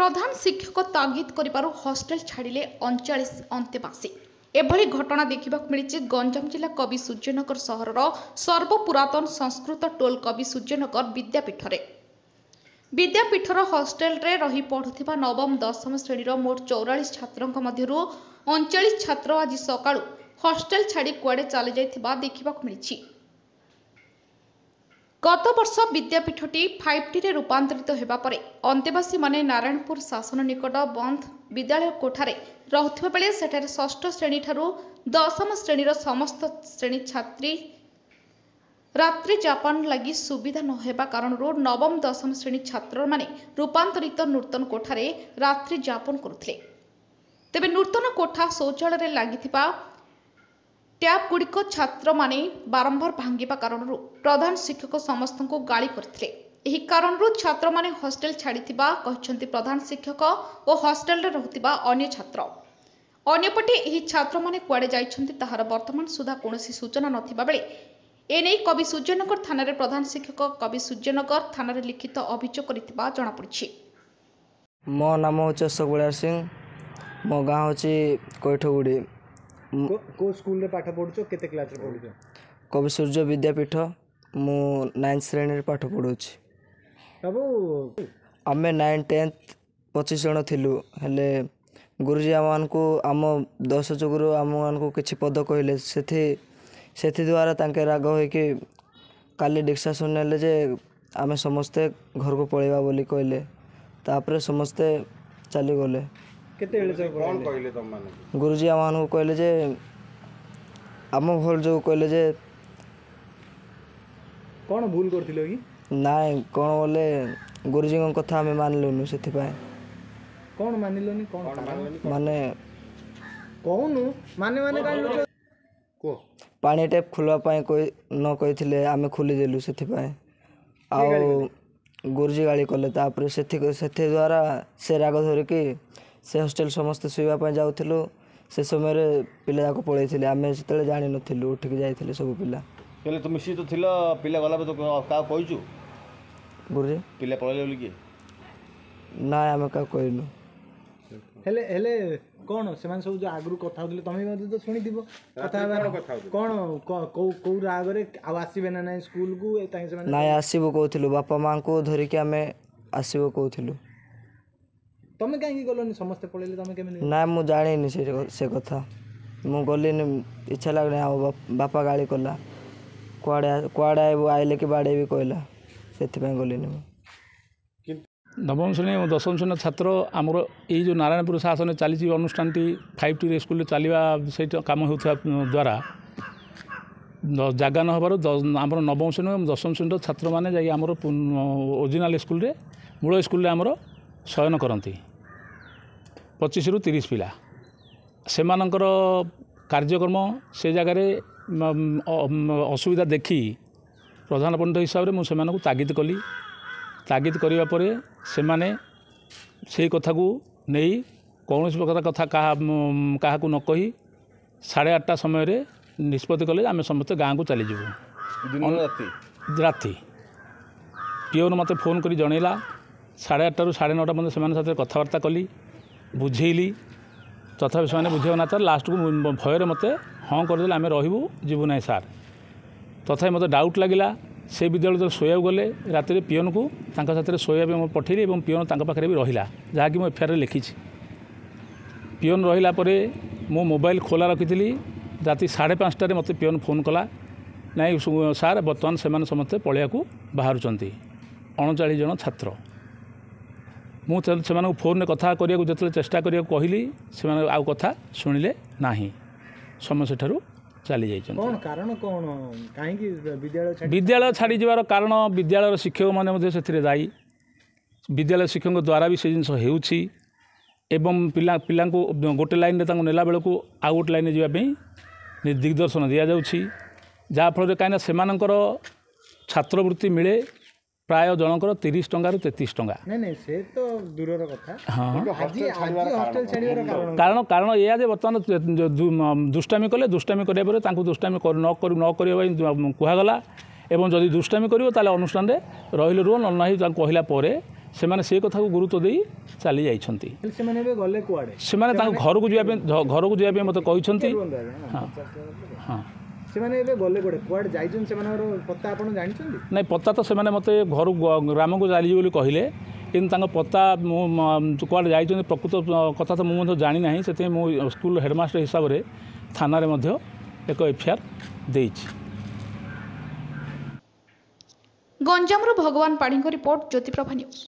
प्रधान शिक्षक तागिद करिबारु हॉस्टेल छाड़िले 39 अंतेवासी। एभली घटना देखा मिली गंजाम जिला कवि सूर्यनगर सहर सर्वपुरातन संस्कृत टोल कवि सूर्यनगर विद्यापीठर हॉस्टेल रे रही पढ़ुथिबा नवम दशम श्रेणी मोट 44 छात्रों मध्यरु 39 छात्र आज सकाळु हॉस्टेल छाड़ी कुआडे चली जाइथिबा देखा मिली। गत वर्ष विद्यापीठटी 5T रे रूपांतरित होगा पर अंतेवासी माने नारायणपुर शासन निकट बंद विद्यालय कोठारे रहुथिबा बेले सेठारे षष्ठ श्रेणी ठारू दशम श्रेणीर समस्त श्रेणी छात्री रात्रि जापान लगी सुविधा नहेबा कारणरू नवम दशम श्रेणी छात्र माने रूपांतरित नूतन कोठारे रात्रि जापन करुथिले। तेबे नूतन कोठा शौचालय लागिथिबा टैप गुड़िक छात्र माने बारंबार भांगिबा कारणरू प्रधान शिक्षक समस्त को गाली करथिले। एही कारणरू छात्र माने हॉस्टेल छाड़िथिबा कहिसंती प्रधान शिक्षक और हॉस्टेल रे रहुथिबा अन्य छात्र। अन्यपटे एही छात्र माने कुआडे जाइछंती ताहार वर्तमान सुधा कोनोसी सूचना नथिबा बेले एने कवि सूर्यनगर थाना रे प्रधान शिक्षक कवि सूर्यनगर थाना रे लिखित अभियोग करिथिबा जणा पड़िछि। मो नाम होचे अशोक सिंह, मो गाँव होची कोइठगुड़ी। को स्कूल रे पाठ पढुछो, केते क्लास रे पढुछो? कवि सूर्य विद्यापीठ मु 9th श्रेणी रे पाठ पढुछि। बाबू आमे 9 10th 25 जण थिलु, हेले गुरुजी आमान को आम 10 जोगुरु आमान को किछि पद कहले सेथि द्वारा तांके राग होई कि काली डिक्सासन नेले जे आमे समस्ते घर को पळेबा बोली कहले। तापरे समस्ते चली गले। केते बेले से कोन कहले तम माने? गुरुजी आमान को कहले जे आम भल जो कहले जे कौन भूल करथिलो कि नाय कोन बोले गुरुजी को कथा हमें मान लेनु सेथि पाए। कौन मानिलोनी कौन माने कौन माने काई को पानी टैप खुलवा पाए कोई न कहिथिले आमे खुली देलु सेथि पाए। आ गुरुजी गाली कले तापर सेथि द्वारा से राग धरि कि से हॉस्टेल समस्त सुइबा पाए जाउथिलु। से समय रे पिला जाको पळैथिले, आमे सेतले जानि नथिलु, उठिक जाइथिले सब पिला। पहले तुम मिसी तो थिला पिला गला तो का कहिछु गुरुजी पिला पळले बोली कि ना आमे का कहिनु। हेले कौन से सब जो आगु कथा होते तुम्हें तो शुणी थी कथा कौन कौ राग आसबे ना ना स्कूल को ना आसबू कहूँ बापा माँ को धरिकी आम आसबू कहूँ। तुम कहीं गलनी समस्ते पढ़े तुम केमी ना मु जानी से कथा मु गलिनी इच्छा लगनी आ बापा गाड़ी कला कुआड़े आइले कि बाड़े भी कहला से गलिनी। नवम श्रेणी और दशम श्रेणी छात्र आमर ये जो नारायणपुर शासन चली अनुष्ठान 5T स्कूल चलवा से कम होता द्वारा जगह न होबार आमर नवम श्रेणी और दशम श्रेणी छात्र मैंने जा आमर ओरिजिनाल स्कूल रे मूल स्कूल आमर शयन करती 25 ରୁ 30 पिला से कार्यक्रम से जगार असुविधा देखी प्रधान पंडित हिसाब से मुझे तागिद कली। तागिद करने पर से कथा को नहीं कौन प्रकार कथा क्या न कही 8:30 समय निष्पत्ति कले आम समस्त गाँव को चली राति पिओन मत फोन कर जनइला 8:30 ରୁ 9:30 पर्यंत से कथबार्ता कली बुझेली तथापि से बुझे ना लास्ट को भयर मत हाँ करदे आम रही जीवु ना सार तथा मत डाउट लगिला से विद्यालय जो शोया गले राति पिओन को साथ शोया पठेली और पिओन पाखे भी रहा जहाँकि मुझे FIR लिखी। पिओन रहा मो मोबाइल खोला रखी राति 5:30 मत पिओन फोन कला नाई सार बर्तमान से समस्ते पलिया को बाहर 39 जन छात्र मुझे फोन में कथा करने जो चेष्टा करने कहली से आउ कथा शुणिले ना समस्या ठारू चली जाइए। कौन कारण कौन कहीं विद्यालय छाड़ी जावार कारण विद्यालय शिक्षक मैंने से दायी विद्यालय शिक्षक द्वारा भी से जिन होउछि पिला को गोटे लाइन रे नेला बेलू आउ गोटे लाइन जावाई दिग्दर्शन दि जाउछि जहाँफल कहीं सेमानकर छात्रवृत्ति मिले प्राय जनकर 30 टंका ରୁ 33 टंका। नहीं से तो दूर कथा। हाँ हॉस्टेल कारण या बर्तमान दुष्टामी कले दुष्टामी कराया दुष्टामी न कहगला एवं जदि दुष्टामी कर अनुष्ठान रही रुह ना कहला ସେମାନେ ସେ କଥାକୁ ଗୁରୁତ୍ୱ ଦେଇ ଚାଲି ଯାଇଛନ୍ତି। ହେଲେ ସେମାନେ ଏବେ ଗଲେ କୁଆଡ଼େ? ସେମାନେ ତାଙ୍କ ଘରକୁ ଯିବା ପାଇଁ ମୋତେ କହିଛନ୍ତି। ରୁହନ୍ତୁ ଆଜ୍ଞା, ହଁ ହଁ ସେମାନେ ଏବେ ଗଲେ କୁଆଡ଼େ କୁଆଡ଼େ ଯାଇଛନ୍ତି ସେମାନଙ୍କର ପତା ଆପଣ ଜାଣିଛନ୍ତି? ନାଇଁ ପତା ତ ସେମାନେ ମୋତେ ଘରୁ ଗ୍ରାମକୁ ଚାଲିଯିବେ ବୋଲି କହିଲେ, କିନ୍ତୁ ତାଙ୍କ ପତା ମୁଁ କୁଆଡ଼େ ଯାଇଛନ୍ତି ପ୍ରକୃତ କଥା ତ ମୁଁ ମଧ୍ୟ ଜାଣିନାହିଁ। ସେଥିପାଇଁ ମୁଁ ସ୍କୁଲ ହେଡ଼ମାଷ୍ଟର ହିସାବରେ ଥାନାରେ ମଧ୍ୟ ଏକ ଏଫଆଇଆର୍ ଦେଇଛି। ଗଞ୍ଜାମରୁ ଭଗବାନ ପାଢ଼ୀଙ୍କ ରିପୋର୍ଟ, ଜ୍ୟୋତିପ୍ରଭା ନ୍ୟୁଜ୍।